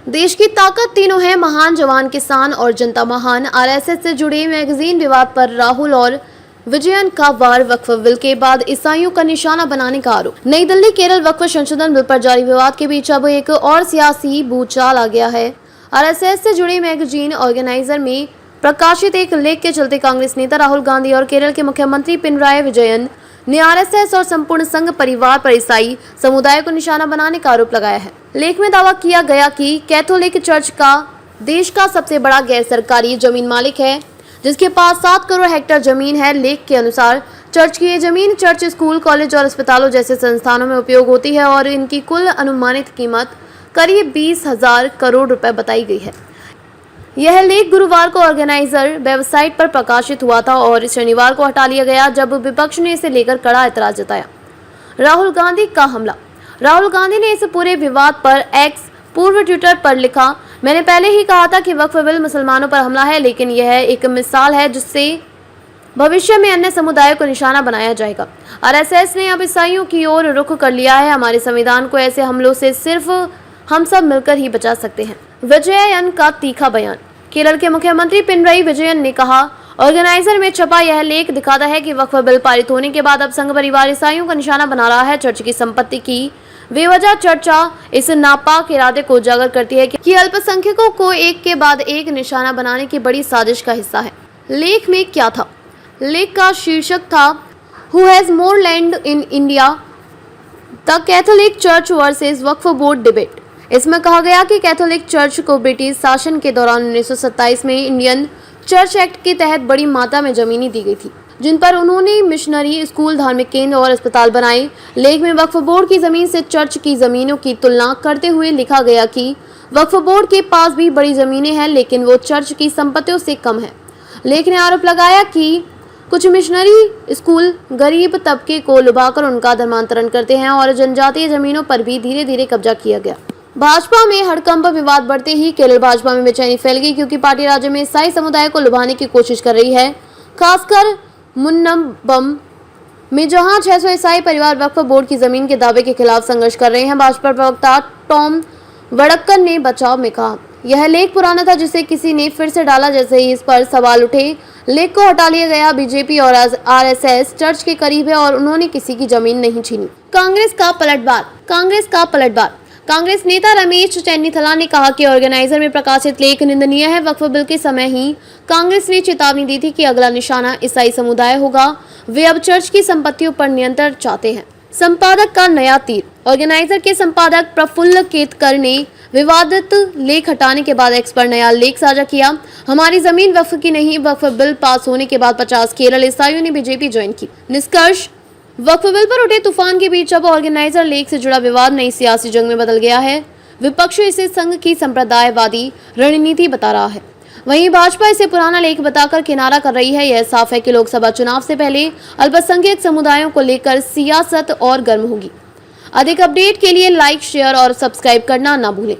देश की ताकत तीनों है, महान जवान किसान और जनता महान। आरएसएस से जुड़े मैगजीन विवाद पर राहुल और विजयन का वार। वक्फ बिल के बाद ईसाइयों का निशाना बनाने का आरोप। नई दिल्ली। केरल वक्फ संशोधन बिल पर जारी विवाद के बीच अब एक और सियासी भूचाल आ गया है। आरएसएस से जुड़े मैगजीन ऑर्गेनाइजर में प्रकाशित एक लेख के चलते कांग्रेस नेता राहुल गांधी और केरल के मुख्यमंत्री पिनराई विजयन ने आरएसएस और संपूर्ण संघ परिवार पर ईसाई समुदाय को निशाना बनाने का आरोप लगाया है। लेख में दावा किया गया कि कैथोलिक चर्च का देश का सबसे बड़ा गैर सरकारी जमीन मालिक है, जिसके पास 7 करोड़ हेक्टेयर जमीन है। लेख के अनुसार चर्च की ये जमीन चर्च, स्कूल, कॉलेज और अस्पतालों जैसे संस्थानों में उपयोग होती है और इनकी कुल अनुमानित कीमत करीब 20,000 करोड़ रुपए बताई गई है। यह लेख गुरुवार को ऑर्गेनाइजर वेबसाइट पर प्रकाशित हुआ था और शनिवार को हटा लिया गया जब विपक्ष ने इसे लेकर कड़ा ऐतराज जताया। राहुल गांधी का हमला। राहुल गांधी ने इस पूरे विवाद पर एक्स पूर्व ट्विटर पर लिखा, मैंने पहले ही कहा था कि वक्फ बिल मुसलमानों पर हमला है, लेकिन यह एक मिसाल है जिससे भविष्य में अन्य समुदायों को निशाना बनाया जाएगा। आरएसएस ने अब ईसाइयों की ओर रुख कर लिया है। हमारे संविधान को ऐसे हमलों से सिर्फ हम सब मिलकर ही बचा सकते हैं। विजयन का तीखा बयान। केरल के मुख्यमंत्री पिनराई विजयन ने कहा, ऑर्गेनाइजर में छपा यह लेख दिखाता है कि वक्फ बिल पारित होने के बाद अब संघ परिवार ईसाइयों का निशाना बना रहा है। चर्च की संपत्ति की बेवजह चर्चा इस नापाक इरादे को उजागर करती है कि अल्पसंख्यकों को एक के बाद एक निशाना बनाने की बड़ी साजिश का हिस्सा है। लेख में क्या था? लेख का शीर्षक था, who has more land in India, the Catholic church versus Waqf board debate. इसमें कहा गया कि कैथोलिक चर्च को ब्रिटिश शासन के दौरान 1927 में इंडियन चर्च एक्ट के तहत बड़ी मात्रा में जमीनें दी गई थी, जिन पर उन्होंने मिशनरी, स्कूल, धार्मिक केंद्र और अस्पताल बनाए। लेख में वक्फ बोर्ड की जमीन से चर्च की जमीनों की तुलना करते हुए लिखा गया कि वक्फ बोर्ड के पास भी बड़ी जमीनें हैं, लेकिन वो चर्च की संपत्तियों से कम है। लेख ने आरोप लगाया कि कुछ मिशनरी स्कूल गरीब तबके को लुभाकर उनका धर्मांतरण करते हैं और जनजातीय जमीनों पर भी धीरे धीरे कब्जा किया गया। भाजपा में हड़कंप। विवाद बढ़ते ही केरल भाजपा में बेचैनी फैल गई, क्योंकि पार्टी राज्य में ईसाई समुदाय को लुभाने की कोशिश कर रही है, खासकर मुन्नम्बम में, जहां 600 ईसाई परिवार वक्फ बोर्ड की जमीन के दावे के खिलाफ संघर्ष कर रहे हैं। भाजपा प्रवक्ता टॉम वड़क्कर ने बचाव में कहा, यह लेख पुराना था जिसे किसी ने फिर से डाला। जैसे ही इस पर सवाल उठे, लेख को हटा लिया गया। बीजेपी और आरएसएस चर्च के करीब है और उन्होंने किसी की जमीन नहीं छीनी। कांग्रेस का पलटवार। कांग्रेस नेता रमेश चेन्नीथला ने कहा कि ऑर्गेनाइजर में प्रकाशित लेख निंदनीय है। वक्फ बिल के समय ही कांग्रेस ने चेतावनी दी थी कि अगला निशाना ईसाई समुदाय होगा। वे अब चर्च की संपत्तियों पर नियंत्रण चाहते हैं। संपादक का नया तीर। ऑर्गेनाइजर के संपादक प्रफुल्ल केतकर ने विवादित लेख हटाने के बाद एक्स पर नया लेख साझा किया। हमारी जमीन वक्फ की नहीं। वक्फ बिल पास होने के बाद 50 केरल ईसाइयों ने बीजेपी ज्वाइन की। निष्कर्ष, वक्फ बिल पर उठे तूफान के बीच अब ऑर्गेनाइजर लेख से जुड़ा विवाद नई सियासी जंग में बदल गया है। विपक्ष इसे संघ की संप्रदायवादी रणनीति बता रहा है, वहीं भाजपा इसे पुराना लेख बताकर किनारा कर रही है। यह साफ है कि लोकसभा चुनाव से पहले अल्पसंख्यक समुदायों को लेकर सियासत और गर्म होगी। अधिक अपडेट के लिए लाइक, शेयर और सब्सक्राइब करना ना भूलें।